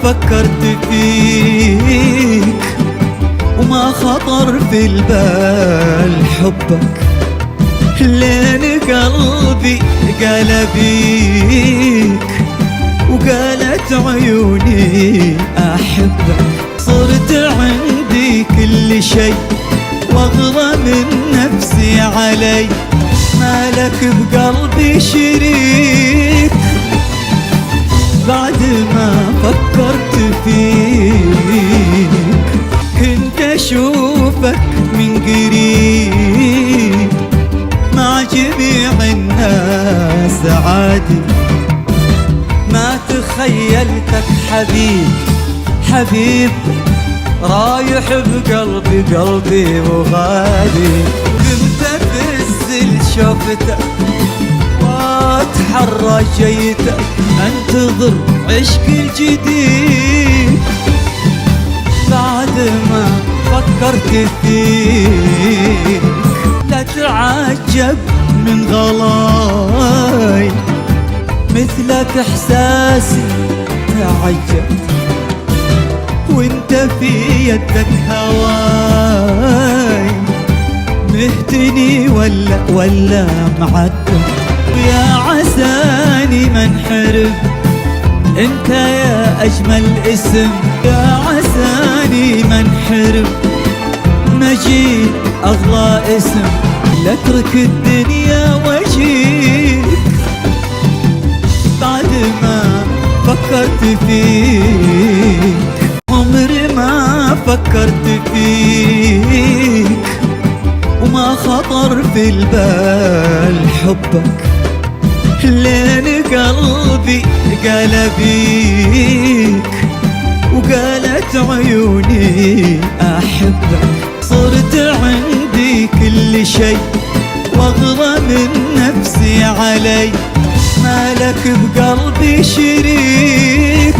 فكرت فيك وما خطر في البال حبك، لين قلبي قال بيك وقالت عيوني أحبك. صرت عندي كل شي واغضى من نفسي علي، مالك بقلبي شريك. بعد ما فكرت فيك كنت أشوفك من قريب مع جميع الناس عادي، ما تخيلتك حبيب حبيب رايح بقلبي قلبي وغادي. كنت أفزل شوفتك واتحرى جيتك، انتظر عشق الجديد. بعد ما فكرت فيك لا تعجب من غلاي، مثلك احساسي تعجب وانت في يدك هواي. مهتني ولا معدم، يا عساني منحرم انت يا اجمل اسم. يا عساني منحرم مجيد اغلى اسم، لاترك الدنيا واجيك. بعد ما فكرت فيك عمري ما فكرت فيك وما خطر في البال حبك، لين قلبي قال بيك وقالت عيوني أحبك. صرت عندي كل شي واغضى من نفسي علي، مالك بقلبي شريك.